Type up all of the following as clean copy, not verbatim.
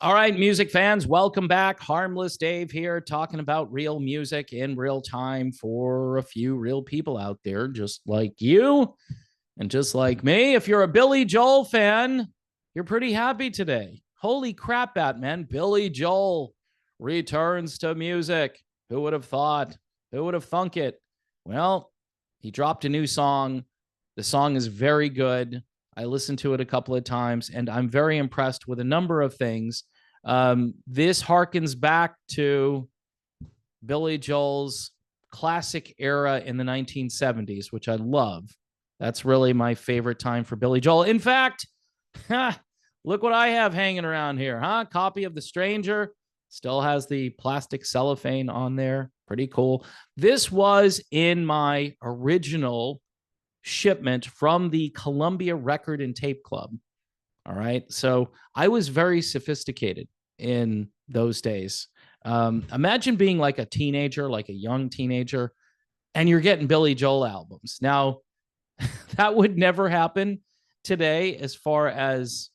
All right, music fans, welcome back. Harmless Dave here, talking about real music in real time for a few real people out there, just like you and just like me. If you're a Billy Joel fan, you're pretty happy today. Holy crap, Batman. Billy Joel returns to music. Who would have thought? Who would have thunk it? Well, he dropped a new song. The song is very good. I listened to it a couple of times, and I'm very impressed with a number of things. This harkens back to Billy Joel's classic era in the 1970s, which I love. That's really my favorite time for Billy Joel. In fact, look what I have hanging around here, huh? Copy of The Stranger. Still has the plastic cellophane on there. Pretty cool. This was in my original shipment from the Columbia Record and Tape Club. All right. So I was very sophisticated in those days. Imagine being like a teenager, like a young teenager, and you're getting Billy Joel albums. Now, that would never happen today as far as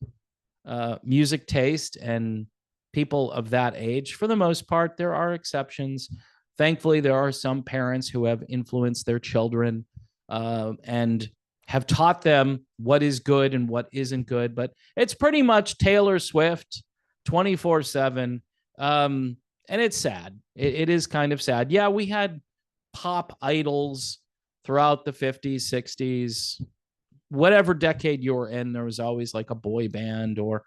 music taste and people of that age. For the most part, there are exceptions. Thankfully, there are some parents who have influenced their children and have taught them what is good and what isn't good. But it's pretty much Taylor Swift 24/7. And it's sad. It is kind of sad. Yeah, we had pop idols throughout the 50s, 60s, whatever decade you're in. There was always like a boy band or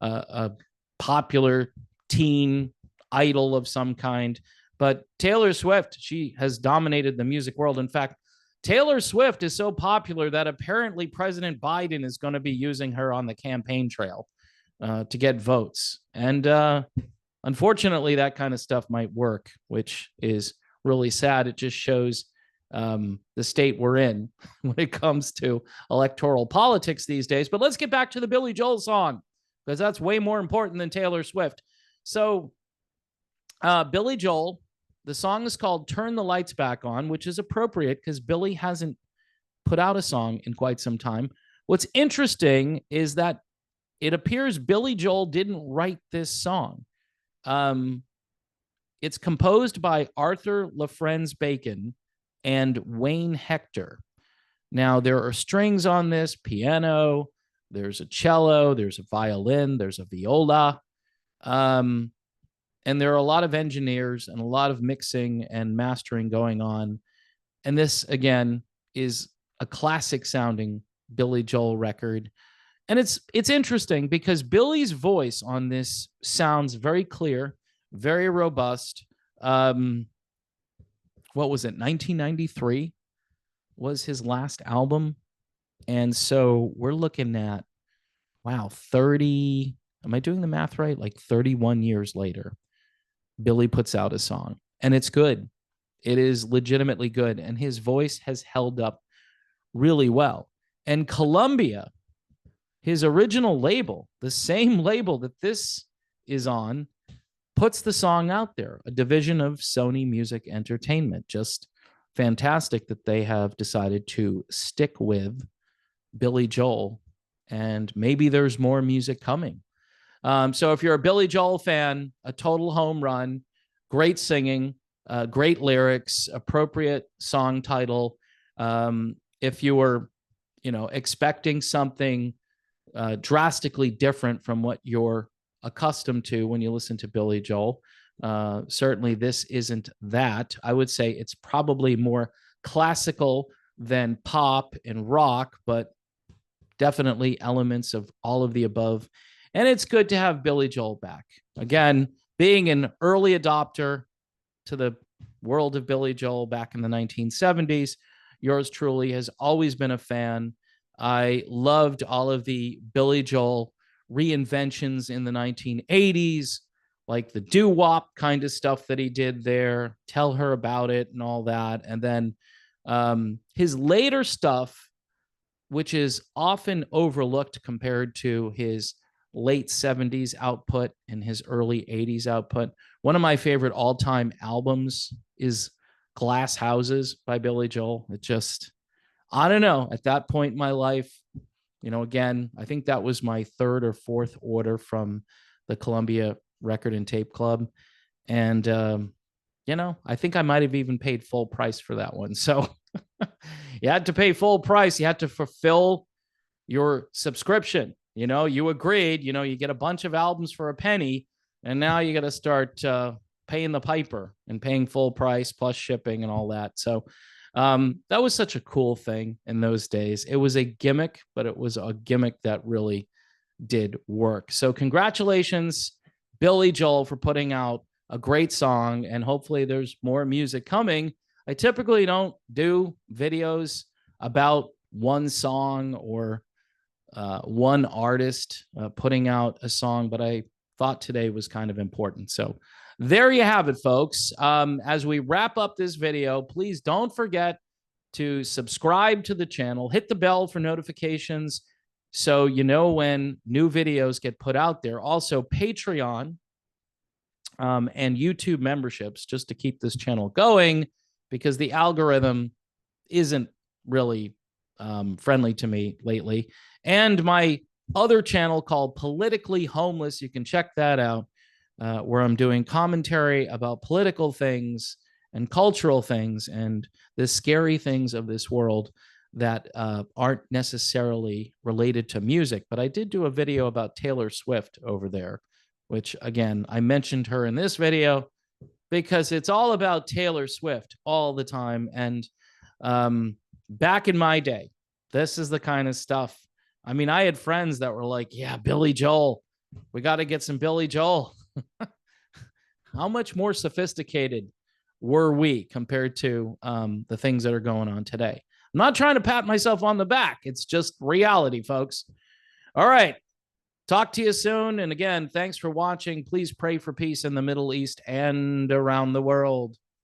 a popular teen idol of some kind. But Taylor Swift, she has dominated the music world. In fact, Taylor Swift is so popular that apparently President Biden is going to be using her on the campaign trail to get votes. And unfortunately, that kind of stuff might work, which is really sad. It just shows the state we're in when it comes to electoral politics these days. But let's get back to the Billy Joel song, because that's way more important than Taylor Swift. So Billy Joel, the song is called Turn the Lights Back On, which is appropriate because Billy hasn't put out a song in quite some time. What's interesting is that it appears Billy Joel didn't write this song. It's composed by Arthur LaFrenz Bacon and Wayne Hector. Now, there are strings on this, piano, there's a cello, there's a violin, there's a viola. And there are a lot of engineers and a lot of mixing and mastering going on. And this, again, is a classic sounding Billy Joel record. And it's interesting because Billy's voice on this sounds very clear, very robust. What was it? 1993 was his last album. And so we're looking at, wow, 30, am I doing the math right? Like 31 years later, Billy puts out a song, and it's good. It is legitimately good. And his voice has held up really well. And Columbia, his original label, the same label that this is on, puts the song out there, a division of Sony Music Entertainment. Just fantastic that they have decided to stick with Billy Joel, and maybe there's more music coming. So if you're a Billy Joel fan, a total home run, great singing, great lyrics, appropriate song title. If you were, expecting something drastically different from what you're accustomed to when you listen to Billy Joel, certainly this isn't that. I would say it's probably more classical than pop and rock, but definitely elements of all of the above. And it's good to have Billy Joel back. Again, being an early adopter to the world of Billy Joel back in the 1970s, yours truly has always been a fan. I loved all of the Billy Joel reinventions in the 1980s, like the doo-wop kind of stuff that he did there, Tell Her About It and all that. And then his later stuff, which is often overlooked compared to his late 70s output and his early 80s output. One of my favorite all-time albums is Glass Houses by Billy Joel. It just, I don't know, at that point in my life, again, I think that was my third or fourth order from the Columbia Record and Tape Club. And, I think I might have even paid full price for that one. So you had to pay full price. You had to fulfill your subscription. You agreed, you get a bunch of albums for a penny, and now you got to start paying the piper and paying full price plus shipping and all that. So that was such a cool thing in those days. It was a gimmick, but it was a gimmick that really did work. So congratulations, Billy Joel, for putting out a great song, and hopefully there's more music coming. I typically don't do videos about one song or one artist putting out a song, but I thought today was kind of important. So there you have it, folks. As we wrap up this video, please don't forget to subscribe to the channel, hit the bell for notifications so you know when new videos get put out there. Also, Patreon and YouTube memberships, just to keep this channel going, because the algorithm isn't really friendly to me lately. And my other channel called Politically Homeless, you can check that out, where I'm doing commentary about political things and cultural things and the scary things of this world that aren't necessarily related to music. But I did do a video about Taylor Swift over there, which, again, I mentioned her in this video because it's all about Taylor Swift all the time. And back in my day, this is the kind of stuff. I mean, I had friends that were like, yeah, Billy Joel, we got to get some Billy Joel. How much more sophisticated were we compared to the things that are going on today? I'm not trying to pat myself on the back. It's just reality, folks. All right. Talk to you soon. And again, thanks for watching. Please pray for peace in the Middle East and around the world.